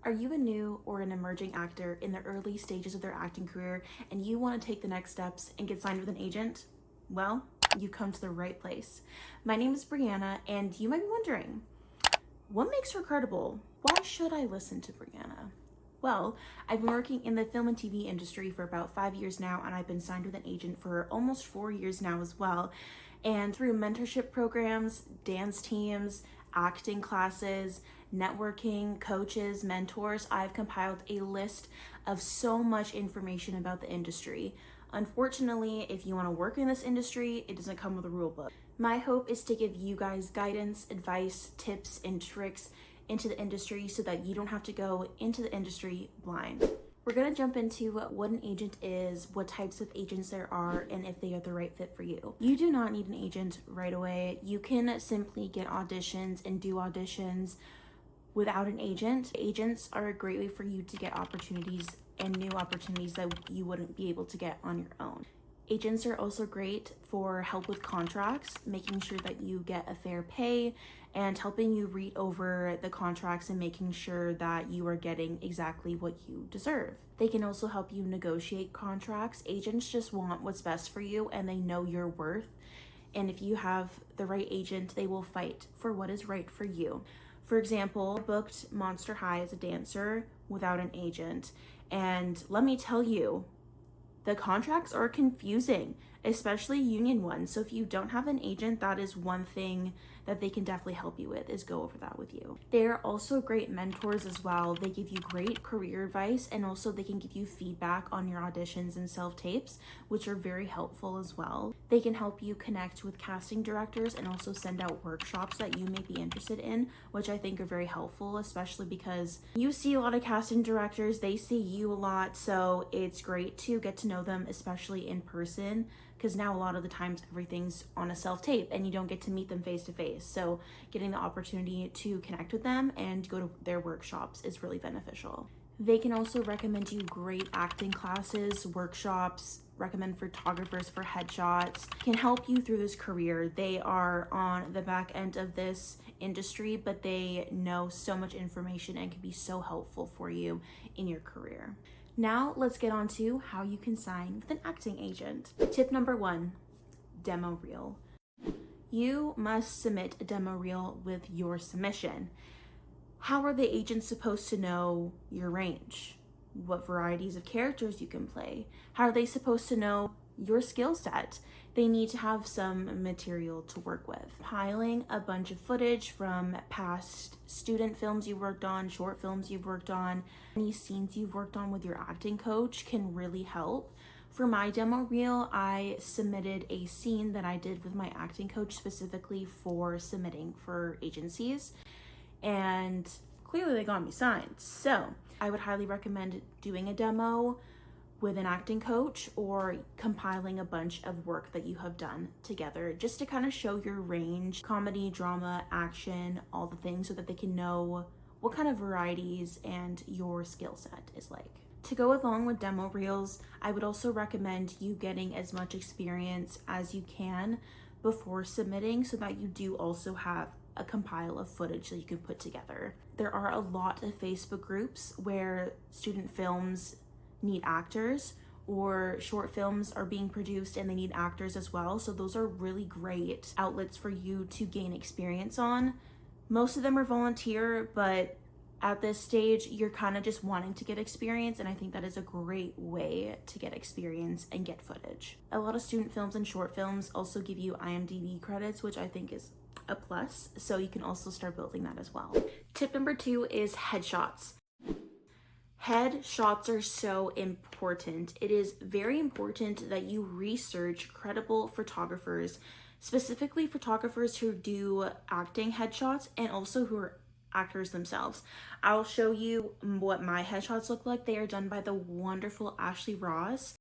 Are you a new or an emerging actor in the early stages of their acting career and you want to take the next steps and get signed with an agent? Well, you come to the right place. My name is Brianna, and you might be wondering, what makes her credible? Why should I listen to Brianna? Well, I've been working in the film and TV industry for about 5 years now, and I've been signed with an agent for almost 4 years now as well. And through mentorship programs, dance teams, acting classes, networking, coaches, mentors, I've compiled a list of so much information about the industry. Unfortunately, if you want to work in this industry, it doesn't come with a rule book. My hope is to give you guys guidance, advice, tips, and tricks into the industry so that you don't have to go into the industry blind. We're going to jump into what an agent is, what types of agents there are, and if they are the right fit for you. You do not need an agent right away. You can simply get auditions and do auditions without an agent. Agents are a great way for you to get opportunities and new opportunities that you wouldn't be able to get on your own. Agents are also great for help with contracts, making sure that you get a fair pay and helping you read over the contracts and making sure that you are getting exactly what you deserve. They can also help you negotiate contracts. Agents just want what's best for you and they know your worth. And if you have the right agent, they will fight for what is right for you. For example, I booked Monster High as a dancer without an agent. And let me tell you, the contracts are confusing, especially union ones. So if you don't have an agent, that is one thing that they can definitely help you with, is go over that with you. They're also great mentors as well. They give you great career advice, and also they can give you feedback on your auditions and self-tapes, which are very helpful as well. They can help you connect with casting directors and also send out workshops that you may be interested in, which I think are very helpful, especially because you see a lot of casting directors, they see you a lot, so it's great to get to know them, especially in person, because now a lot of the times everything's on a self-tape and you don't get to meet them face to face. So getting the opportunity to connect with them and go to their workshops is really beneficial. They can also recommend you great acting classes, workshops, recommend photographers for headshots, can help you through this career. They are on the back end of this industry, but they know so much information and can be so helpful for you in your career. Now let's get on to how you can sign with an acting agent. Tip number 1, demo reel. You must submit a demo reel with your submission. How are the agents supposed to know your range? What varieties of characters you can play? How are they supposed to know your skill set? They need to have some material to work with. Piling a bunch of footage from past student films you worked on, short films you've worked on, any scenes you've worked on with your acting coach can really help. For my demo reel, I submitted a scene that I did with my acting coach specifically for submitting for agencies, and clearly they got me signed. So I would highly recommend doing a demo with an acting coach or compiling a bunch of work that you have done together just to kind of show your range, comedy, drama, action, all the things, so that they can know what kind of varieties and your skill set is like. To go along with demo reels, I would also recommend you getting as much experience as you can before submitting so that you do also have a compile of footage that you can put together. There are a lot of Facebook groups where student films need actors, or short films are being produced and they need actors as well. So those are really great outlets for you to gain experience on. Most of them are volunteer, but at this stage, you're kind of just wanting to get experience, and I think that is a great way to get experience and get footage. A lot of student films and short films also give you IMDb credits, which I think is a plus, so you can also start building that as well. Tip number 2 is headshots. Headshots are so important. It is very important that you research credible photographers, specifically photographers who do acting headshots and also who are actors themselves. I'll show you what my headshots look like. They are done by the wonderful Ashley Ross.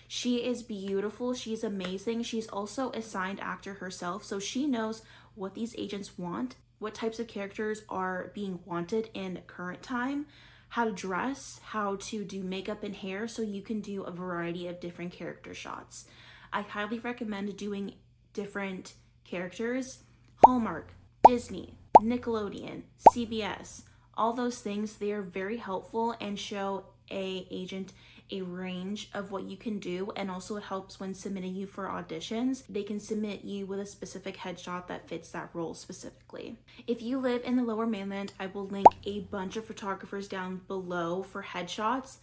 She is beautiful. She's amazing. She's also a signed actor herself, so she knows what these agents want, what types of characters are being wanted in current time, how to dress, how to do makeup and hair, so you can do a variety of different character shots. I highly recommend doing different characters. Hallmark, Disney, Nickelodeon, CBS, All those things, they are very helpful and show a agent a range of what you can do, and also it helps when submitting you for auditions. They can submit you with a specific headshot that fits that role specifically. If you live in the Lower Mainland, I will link a bunch of photographers down below for headshots.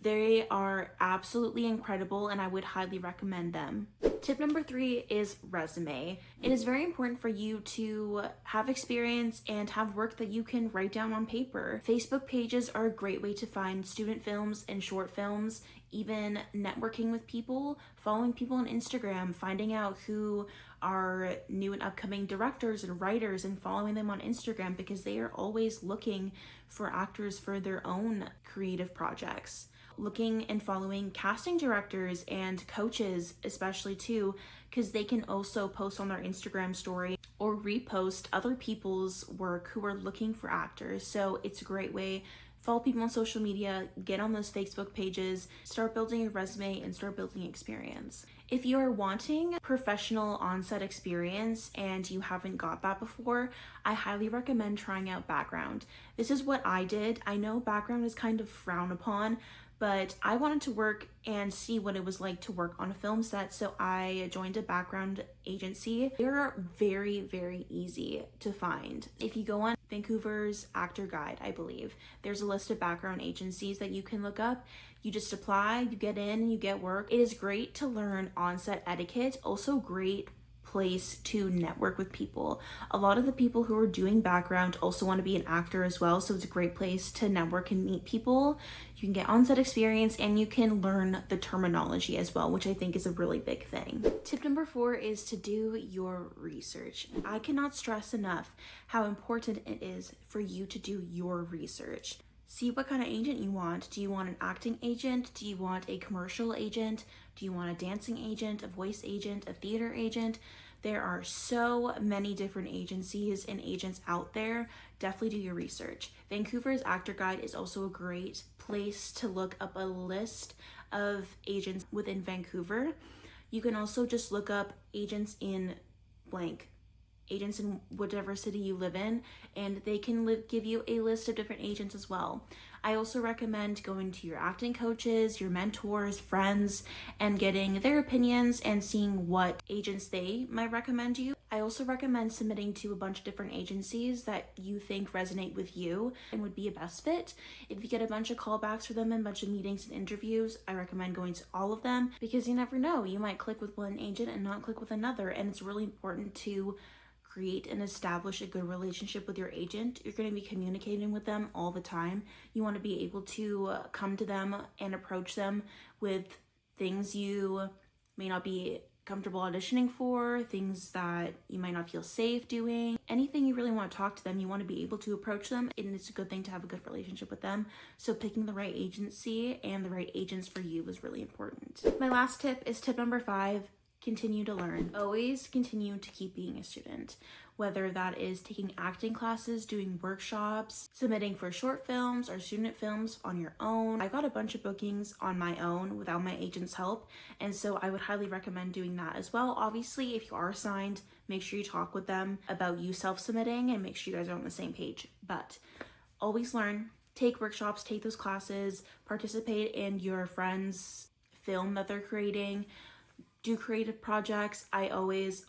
They are absolutely incredible and I would highly recommend them. Tip number 3 is resume. It is very important for you to have experience and have work that you can write down on paper. Facebook pages are a great way to find student films and short films, even networking with people, following people on Instagram, finding out who are new and upcoming directors and writers and following them on Instagram, because they are always looking for actors for their own creative projects. Looking and following casting directors and coaches especially too, because they can also post on their Instagram story or repost other people's work who are looking for actors. So it's a great way. Follow people on social media, get on those Facebook pages, start building your resume and start building experience. If you are wanting professional on-set experience and you haven't got that before, I highly recommend trying out background. This is what I did. I know background is kind of frowned upon, but I wanted to work and see what it was like to work on a film set, so I joined a background agency. They're very, very easy to find. If you go on Vancouver's Actor Guide, I believe, there's a list of background agencies that you can look up. You just apply, you get in, and you get work. It is great to learn on-set etiquette, also great place to network with people. A lot of the people who are doing background also want to be an actor as well, so it's a great place to network and meet people. You can get on-set experience and you can learn the terminology as well, which I think is a really big thing. Tip number 4 is to do your research. I cannot stress enough how important it is for you to do your research. See what kind of agent you want. Do you want an acting agent? Do you want a commercial agent? Do you want a dancing agent, a voice agent, a theater agent? There are so many different agencies and agents out there. Definitely do your research. Vancouver's Actor Guide is also a great place to look up a list of agents within Vancouver. You can also just look up agents in blank, agents in whatever city you live in, and they can give you a list of different agents as well. I also recommend going to your acting coaches, your mentors, friends, and getting their opinions and seeing what agents they might recommend you. I also recommend submitting to a bunch of different agencies that you think resonate with you and would be a best fit. If you get a bunch of callbacks for them and a bunch of meetings and interviews, I recommend going to all of them, because you never know, you might click with one agent and not click with another, and it's really important to create and establish a good relationship with your agent. You're going to be communicating with them all the time. You want to be able to come to them and approach them with things you may not be comfortable auditioning for, things that you might not feel safe doing. Anything you really want to talk to them, you want to be able to approach them, and it's a good thing to have a good relationship with them. So picking the right agency and the right agents for you is really important. My last tip is tip number 5. Continue to learn. Always continue to keep being a student, whether that is taking acting classes, doing workshops, submitting for short films or student films on your own. I got a bunch of bookings on my own without my agent's help, and so I would highly recommend doing that as well. Obviously, if you are signed, make sure you talk with them about you self-submitting and make sure you guys are on the same page. But always learn, take workshops, take those classes, participate in your friends' film that they're creating, do creative projects. I always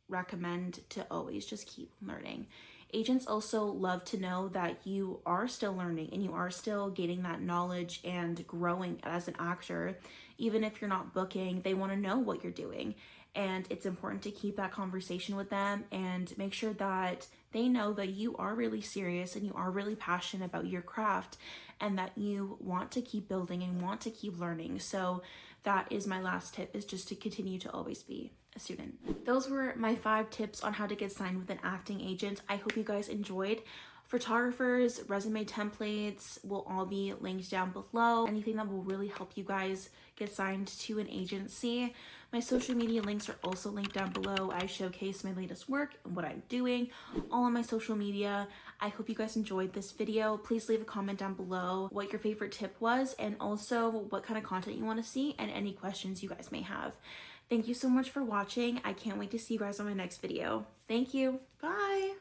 recommend to always just keep learning. Agents also love to know that you are still learning and you are still gaining that knowledge and growing as an actor. Even if you're not booking, they want to know what you're doing. And it's important to keep that conversation with them and make sure that they know that you are really serious and you are really passionate about your craft and that you want to keep building and want to keep learning. So that is my last tip, is just to continue to always be a student. Those were my 5 tips on how to get signed with an acting agent. I hope you guys enjoyed. Photographers, resume templates will all be linked down below. Anything that will really help you guys get signed to an agency. My social media links are also linked down below. I showcase my latest work and what I'm doing all on my social media. I hope you guys enjoyed this video. Please leave a comment down below what your favorite tip was and also what kind of content you want to see and any questions you guys may have. Thank you so much for watching. I can't wait to see you guys on my next video. Thank you. Bye.